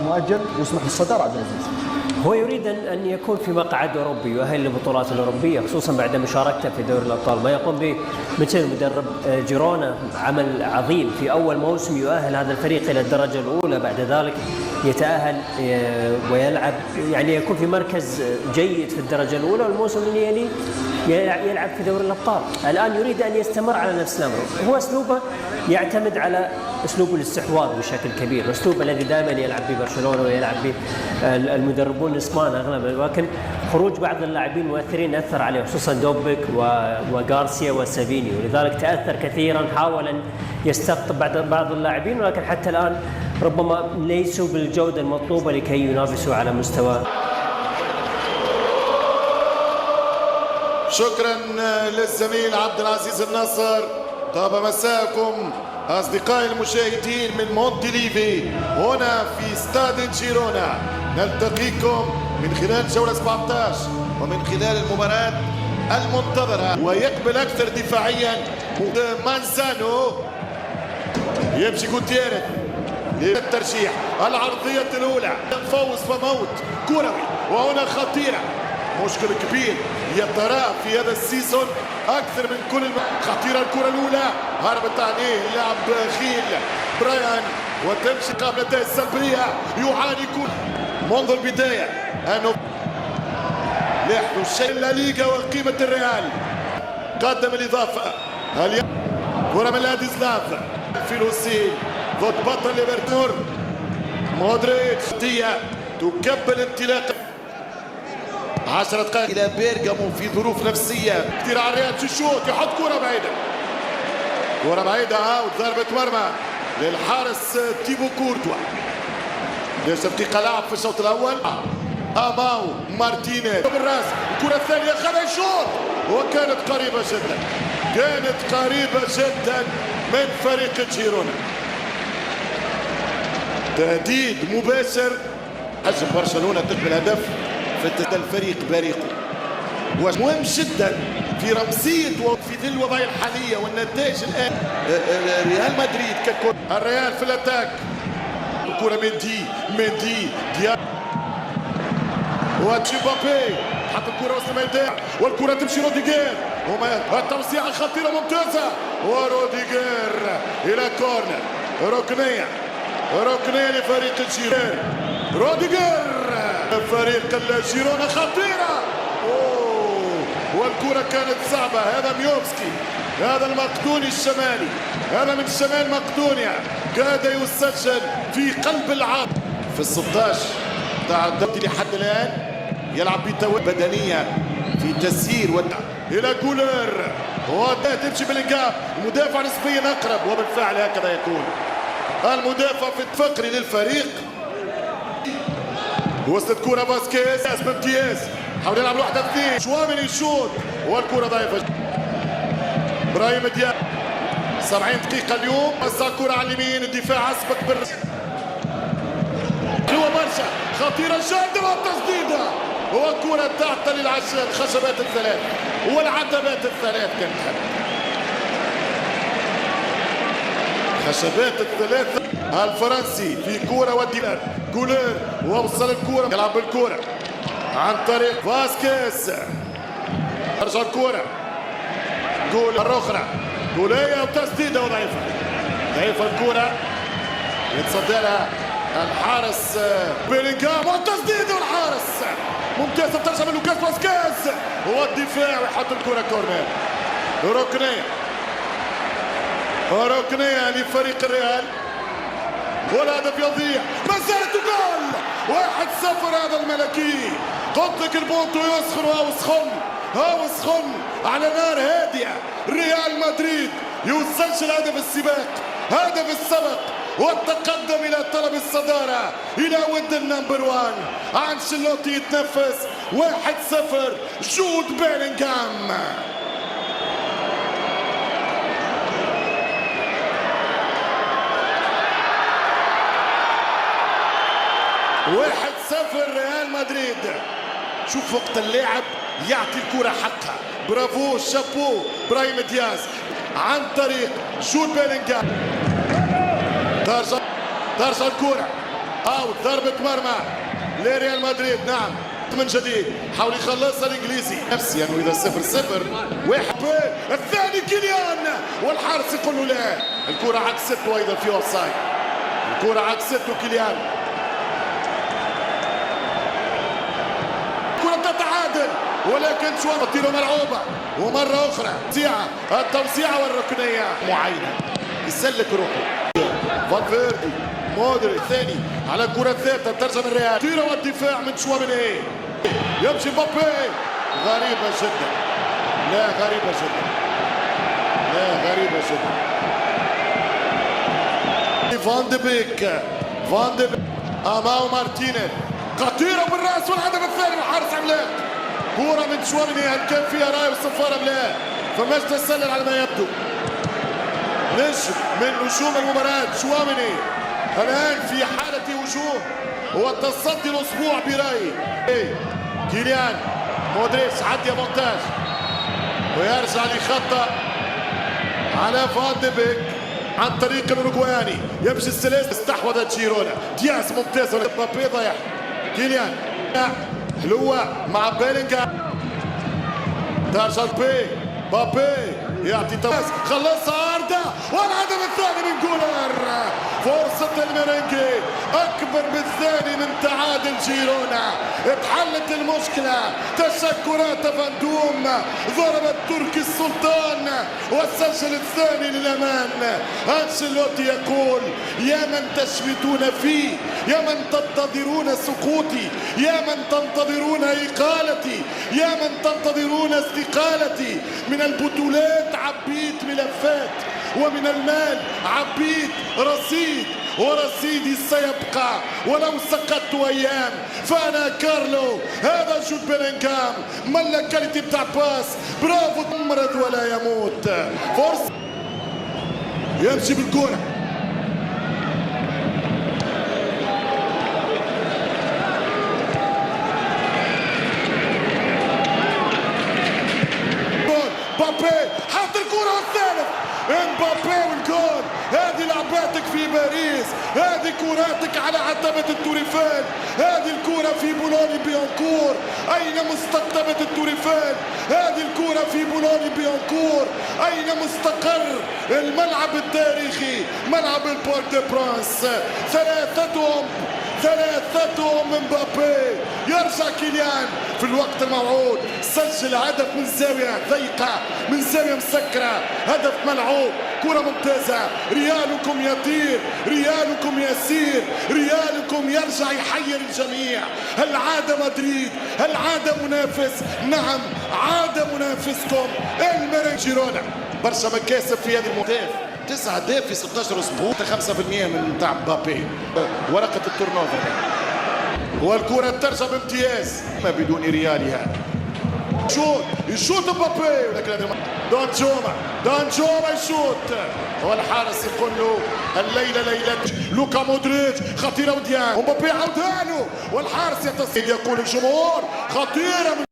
مؤجل ويسمح بالصدارة. عبد العزيز هو يريد أن يكون في مقعد أوروبي يؤهل للبطولات الأوروبية، خصوصا بعد مشاركته في دوري الأبطال. ما يقوم به مثل مدرب جيرونا عمل عظيم في أول موسم، يؤهل هذا الفريق إلى الدرجة الأولى، بعد ذلك يتأهل ويلعب، يعني يكون في مركز جيد في الدرجة الأولى، والموسم اللي يليه يلعب في دوري الأبطال. الآن يريد أن يستمر على نفس الأمر. هو أسلوبه يعتمد على أسلوب الاستحواذ بشكل كبير، الأسلوب الذي دائما يلعب به برشلونة ويلعب به المدربون الإسبان أغلب، ولكن خروج بعض اللاعبين المؤثرين أثر عليه، خصوصا دوبك وغارسيا وسافيني، ولذلك تأثر كثيرا. حاول أن يستقطب بعض اللاعبين، ولكن حتى الآن ربما ليسوا بالجودة المطلوبة لكي ينافسوا على مستوى. شكرا للزميل عبد العزيز الناصر. طاب مساءكم أصدقائي المشاهدين من مونتيليفي هنا في استاد جيرونا. نلتقيكم من خلال جولة 17 ومن خلال المباراة المنتظرة. ويقبل أكثر دفاعيا مانزانو، يمشي جوتيريز للترشيح. العرضية الأولى فوز وموت كروي، وهنا خطيرة، مشكل كبير يتراءى في هذا السيزون أكثر من كل خطيرة. الكرة الأولى هربت عليه اللاعب خيل برايان، وتمشي قبل النتائج السلبية. يعاني كل منذ البداية أنه لاحظوا الشيء الليغا وقيمة الريال. قدم الإضافة كرة من لاديسلاف فيلوسين ضد بطل ليفربول مودريتش، تكبل انطلاقة 10 دقائق إلى بيرغامو في ظروف نفسية كثير على الريال. تشوت يحط كرة بعيدة، كرة بعيدة اوت، ضربة مرمى للحارس تيبو كورتوا. ليش دقيقة لعب في الشوط الأول. أماو مارتينيز بالراس، الكرة الثانية خذ يشوط، وكانت قريبة جدا، كانت قريبة جدا من فريق جيرونا. تهديد مباشر، حجم برشلونة تقبل هدف في الفريق بريقه، ومهم جدا في رمزية وفي ذي الوضعية الحالية والنتائج الآن. ريال مدريد ككل، الريال في الاتاك، الكرة مندي دياب وتشيبابي حط الكرة وسط الميدان، والكرة تمشي روديجير، التوسيعة خطيرة ممتازة، وروديجير إلى كورنر. ركنية لفريق جيرونا. روديجير فريق جيرونا خطيرة، والكرة كانت صعبة. هذا ميوفسكي، هذا المقدوني الشمالي، هذا من شمال مقدونيا، كاد يسجل في قلب العرض في 16 تاع الدوري لحد الآن. يلعب بتوازن بدنية في تسيير إلى جولر، وتمشي بلينغهام، المدافع نسبيا أقرب، وبالفعل هكذا يكون المدافع في الفقري للفريق. وصلت كرة فاسكيز بامتياز، حاول يلعب لوحده اثنين، شواميني يشوط، والكرة ضعيفة. ابراهيم دياب 70 دقيقة اليوم، وزع الكرة على اليمين، الدفاع أسبق هو برشا خطيرة جدا، والتسديدة، والكرة تعطل الخشبات الثلاث والعتبات الثلاث. كانت خشبات الثلاث. الفرنسي في كرة وديلر جولر، ووصل الكرة، يلعب بالكرة عن طريق فاسكيز، ترجع الكرة جول مرة أخرى، جولية وتسديدة وضعيفة، ضعيفة الكرة يتصدى لها الحارس بيلينغهام، والتسديدة والحارس ممتازة، بترجع من لوكاس فاسكيز، والدفاع ويحط الكرة كورنر. ركنية لفريق الريال، والهدف يضيع، ما زالت جول 1-0. هذا الملكي، قلت لك البونتو يسخن وسخن على نار هادئة. ريال مدريد يسجل هدف السباق، هدف السبق، والتقدم إلى طلب الصدارة، إلى ود النمبر 1. أنشيلوتي يتنفس. 1-0 جود بيلينغهام. 1-0 ريال مدريد. شوف وقت اللاعب يعطي الكرة حقها. برافو، شابو برايم دياز عن طريق جود بيلينغهام. ترجع الكرة، او ضربة مرمى لريال مدريد. نعم من جديد حاول يخلصها الانجليزي نفسي انه اذا 0-0 واحد الثاني كيليان والحارس يقول له لا. الكرة عكسته ايضا في اوفسايد. الكرة عكسته كيليان. الكرة تتعادل ولكن شو تطيره ملعوبة ومرة أخرى التوسيعة والركنية معينة يسلك روحه. فالفيردي مودريتش ثاني على الكرة الثابتة ترجم الريال. تيرة والدفاع من شواميني يمشي مبابي. غريبة جدا. لا غريبة جدا. لا غريبة جدا. فان دي بيك امام مارتينيز خطيرة بالراس والهدف الثاني الحارس عملاق. كورة من شواميني هل كان فيها راي والصفارة بلا فماش تسلل على ما يبدو. نجم من نجوم المباراة شواميني الآن في حالة هجوم والتصدي الأسبوع برأيي. كيليان مودريتش عدي مونتاج ويرجع لخطة على فان دي بيك عن طريق الأوروغواياني يمشي الثلاث. استحوذت جيرونا. دياز ممتاز. مبابي ضيع. كيليان حلوة مع بيلينغهام. ترجع بابي يعطي تماس خلصها أردا والهدف الثاني من جولر. فرصة الميرينجي أكبر بالثاني من تعادل جيرونا. اتحلت المشكلة. تشكرات فاندوم ضرب التركي السلطان وسجل الثاني للأمان. أنشيلوتي يقول يا من تشمتون فيه يا من تنتظرون سقوطي يا من تنتظرون إقالتي يا من تنتظرون استقالتي. من البطولات عبيت ملفات ومن المال عبيت رصيد ورصيدي سيبقى ولو سقطت ايام. فانا كارلو هذا جود بيلينغهام ملك كاليتي بتاع باس. برافو تمرض ولا يموت. فرصة يمشي بالكرة. مبابي حط الكرة والثالث. مبابي والجول. هذه لعباتك في باريس. هذه كراتك على عتبة التوريفان. هذه الكرة في بولوني بيانكور. أين مستقطبة التوريفان؟ هذه الكرة في بولوني بيانكور. أين مستقر الملعب التاريخي ملعب البارك دي برانس؟ ثلاثتهم مبابي. يرجع كيليان في الوقت الموعود. سجل هدف من زاوية ضيقة من زاوية مسكرة. هدف ملعوب. كرة ممتازة. ريالكم يطير ريالكم يسير ريالكم يرجع يحير الجميع. هل عاد مدريد؟ هل عاد منافس؟ نعم عاد منافسكم الميرينجي. جيرونا برشا مكاسب في هذه المونديال. 9 أهداف في 16 اسبوع. 5% من نتاع مبابي. ورقة التورنوفر والكرة ترجع بامتياز ما بدون ريالها. يشوط مبابي ولكن دونجوما يشوط والحارس يقول له الليلة ليلة لوكا مودريتش. خطيرة وديان ومبابي عودها له والحارس يتصل. يقول الجمهور خطيرة من